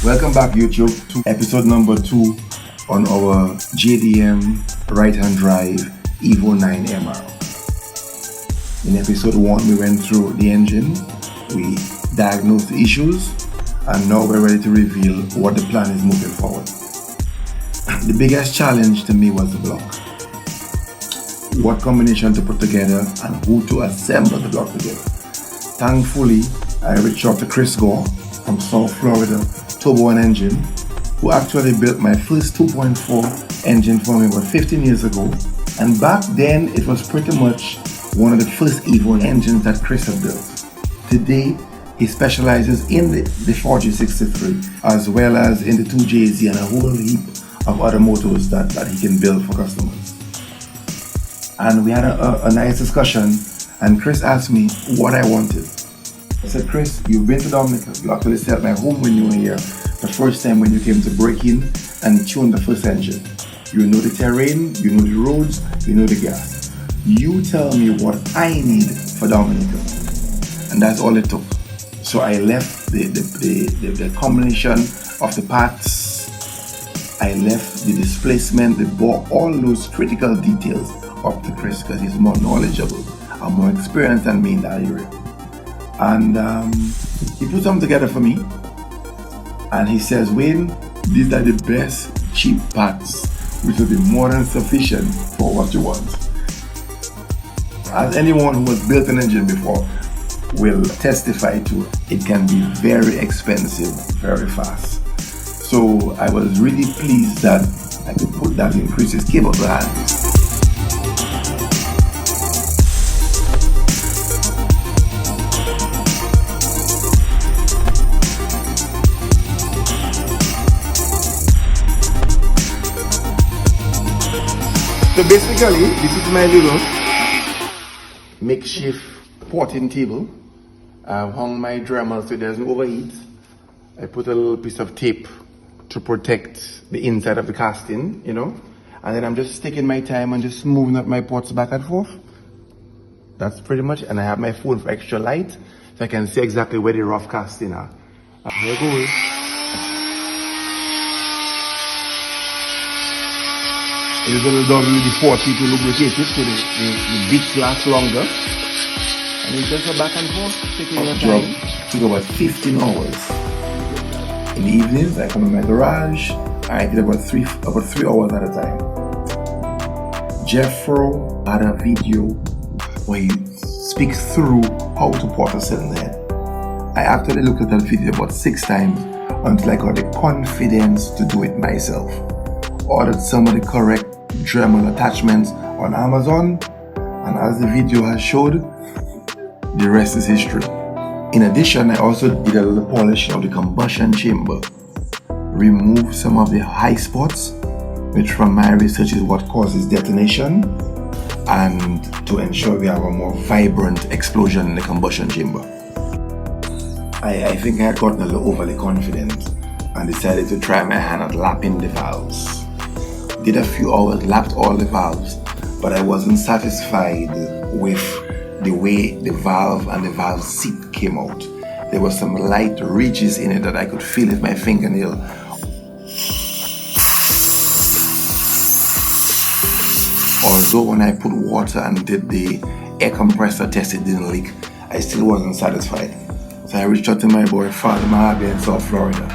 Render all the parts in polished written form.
Welcome back, YouTube, to episode number 2 on our JDM right-hand drive Evo 9 MR. In episode 1, we went through the engine, we diagnosed the issues, and now we're ready to reveal what the plan is moving forward. The biggest challenge to me was the block. What combination to put together and who to assemble the block together. Thankfully, I reached out to Chris Gore from South Florida Turbo and Engine, who actually built my first 2.4 engine for me about 15 years ago. And back then, it was pretty much one of the first Evo engines that Chris had built. Today, he specializes in the 4G63 as well as in the 2JZ and a whole heap of other motors that he can build for customers. And we had a nice discussion, and Chris asked me what I wanted. I said, Chris, you've been to Dominica. You actually stayed at my home when you were here the first time when you came to break in and tune the first engine. You know the terrain, you know the roads, you know the gas. You tell me what I need for Dominica. And that's all it took. So I left the combination of the parts, I left the displacement, the bore, all those critical details up to Chris because he's more knowledgeable and more experienced than me in that area. And he put something together for me, and he says, Wayne, these are the best cheap parts which will be more than sufficient for what you want. As anyone who has built an engine before will testify to, it can be very expensive very fast. So I was really pleased that I could put that in Chris's capable hands. So basically, this is my little makeshift potting table. I've hung my Dremel so it doesn't overheat. I put a little piece of tape to protect the inside of the casting, and then I'm just taking my time and just moving up my pots back and forth. That's pretty much, and I have my phone for extra light so I can see exactly where the rough casting are. Here goes. A little WD-40 to lubricate it so the bits last longer. And it's just a back and forth, taking your time. Took about 15 hours. In the evenings, I come in my garage. I did about 3 hours at a time. Jeffro had a video where he speaks through how to pot a cylinder head. I actually looked at that video about 6 times until I got the confidence to do it myself. Ordered some of the correct Dremel attachments on Amazon, and as the video has showed, the rest is history. In addition, I also did a little polishing of the combustion chamber, removed some of the high spots, which from my research is what causes detonation, and to ensure we have a more vibrant explosion in the combustion chamber. I think I had gotten a little overly confident and decided to try my hand at lapping the valves. Did a few hours, lapped all the valves, but I wasn't satisfied with the way the valve and the valve seat came out. There were some light ridges in it that I could feel with my fingernail. Although when I put water and did the air compressor test, it didn't leak, I still wasn't satisfied. So I reached out to my boy Father Mahabe in South Florida,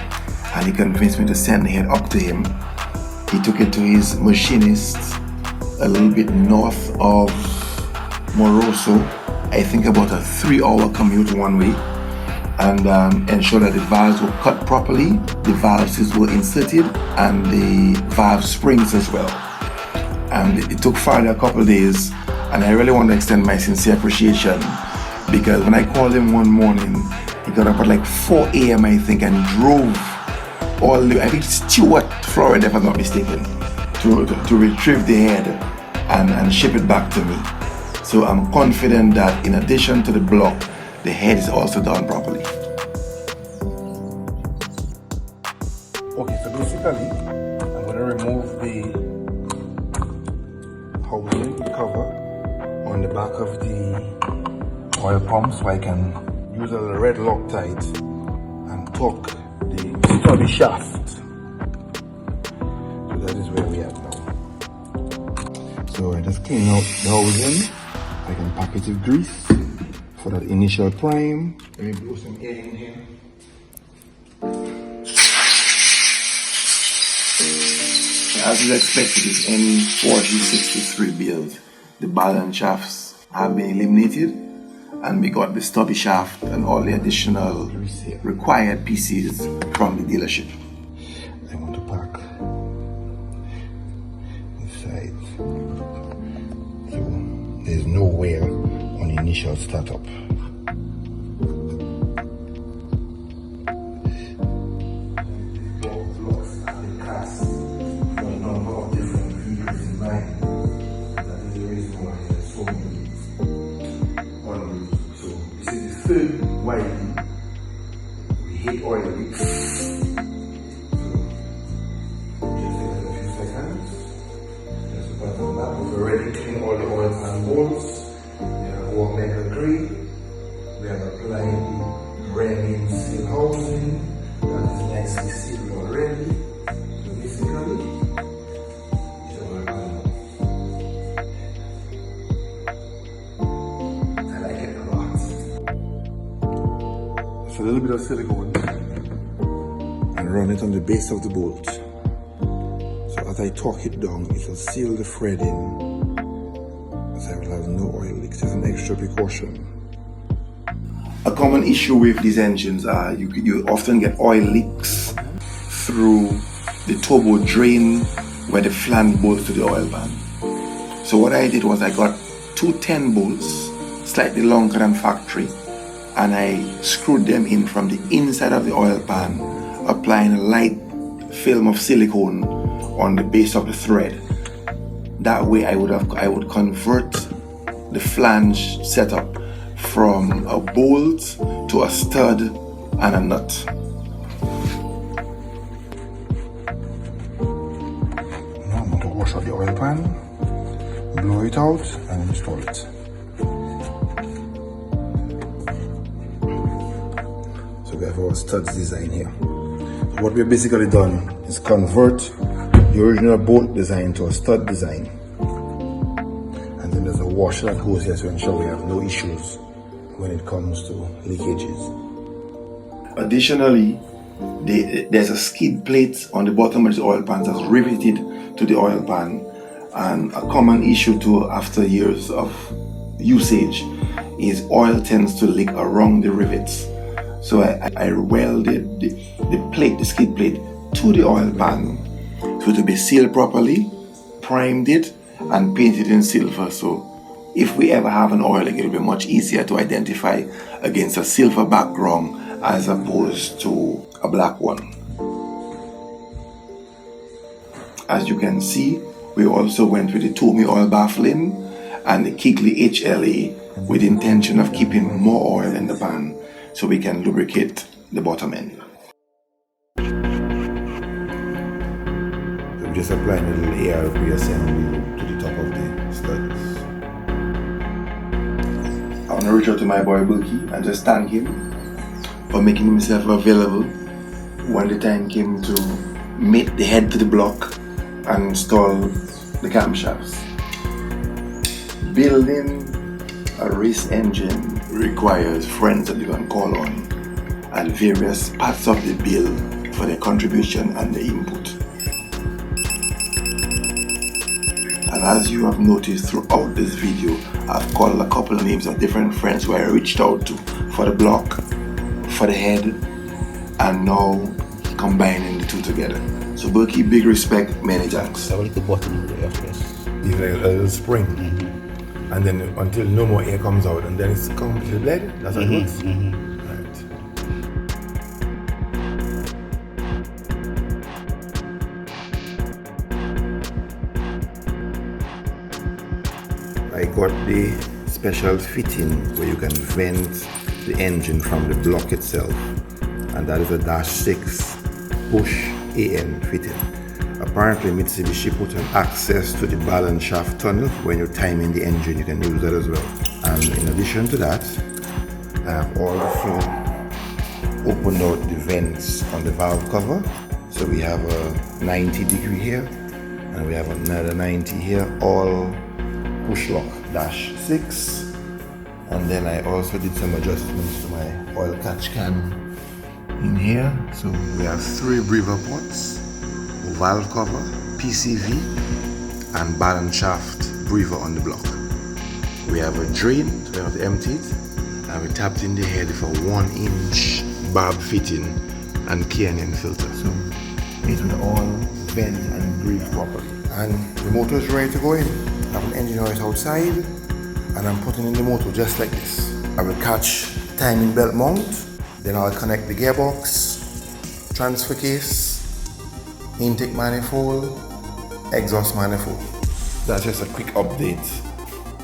and he convinced me to send the head up to him. He took it to his machinist a little bit north of Moroso, I think about a 3-hour commute one way, and ensured that the valves were cut properly, the valves were inserted, and the valve springs as well. And it took Father a couple of days, and I really want to extend my sincere appreciation, because when I called him one morning, he got up at like 4 a.m. I think, and drove all the way, I think Stewart, Florida if I'm not mistaken, to retrieve the head and ship it back to me. So I'm confident that in addition to the block, the head is also done properly. Okay, so basically I'm going to remove the housing, the cover on the back of the oil pump so I can use a red Loctite and torque the stubby shaft. So that is where we are now. So I just clean out the housing. I can pack it with grease for that initial prime. Let me blow some air in here. As is expected with any 4063 build, the balance shafts have been eliminated, and we got the stubby shaft and all the additional required pieces from the dealership. I want to pack this side, so there's no wear on the initial startup. Widely, we hate oil leaks. So just take a few seconds. Just put on that. We've already cleaned all the oils and bolts. They are all metal grade. We have applied the Remin seal housing that is nicely sealed already. So basically, it's all done. I like it a lot. A little bit of silicone and run it on the base of the bolt. So as I torque it down, it will seal the thread in, as I will have no oil leaks. It's an extra precaution. A common issue with these engines are you often get oil leaks through the turbo drain where the flange bolts to the oil pan. So what I did was I got two 10 bolts, slightly longer than factory, and I screwed them in from the inside of the oil pan, applying a light film of silicone on the base of the thread. That way I would convert the flange setup from a bolt to a stud and a nut. Now I'm going to wash out the oil pan, blow it out and install it. We have our studs design here. So what we've basically done is convert the original bolt design to a stud design, and then there's a washer that goes here to ensure we have no issues when it comes to leakages. Additionally, there's a skid plate on the bottom of the oil pan that's riveted to the oil pan, and a common issue too after years of usage is oil tends to leak around the rivets. So I welded the skid plate to the oil pan so to be sealed properly, primed it, and painted in silver. So if we ever have an oil leak, it'll be much easier to identify against a silver background as opposed to a black one. As you can see, we also went with the Tomy oil baffling and the Keekley HLA with the intention of keeping more oil in the pan, so we can lubricate the bottom end. I'm just applying a little ARP assembly to the top of the studs. I want to reach out to my boy Bulky and just thank him for making himself available when the time came to mate the head to the block and install the camshafts. Building a race engine requires friends that you can call on at various parts of the build for their contribution and their input. And as you have noticed throughout this video, I've called a couple of names of different friends who I reached out to for the block, for the head, and now combining the two together. So Berkey, big respect, many thanks. I will the bottom of the airflow. Even a little spring. And then until no more air comes out, and then it's completely bled. That's how it works. I got the special fitting where you can vent the engine from the block itself, and that is a -6 push AN fitting. Apparently Mitsubishi put an access to the balance shaft tunnel. When you're timing the engine, you can use that as well. And in addition to that, I have also opened out the vents on the valve cover. So we have a 90 degree here, and we have another 90 here, all push lock -6. And then I also did some adjustments to my oil catch can in here. So we have 3 breather ports, valve cover, PCV, and balance shaft breather on the block. We have a drain, so we have to empty it, and we tapped in the head for 1-inch barb fitting and K&N filter. So it will all vent and breathe properly. And the motor is ready to go in. I have an engine oil outside, and I'm putting in the motor just like this. I will catch timing belt mount, then I'll connect the gearbox, transfer case, intake manifold, exhaust manifold. That's just a quick update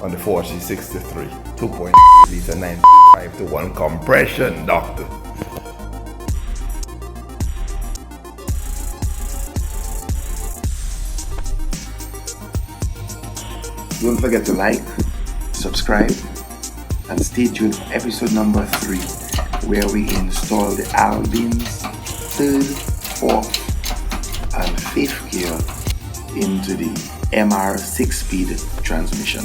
on the 4063 2.3 liter 9.5 to 1 compression, doctor. Don't forget to like, subscribe, and stay tuned for episode number 3, where we install the Albin's 3rd, 4th, and 5th gear into the MR 6-speed transmission.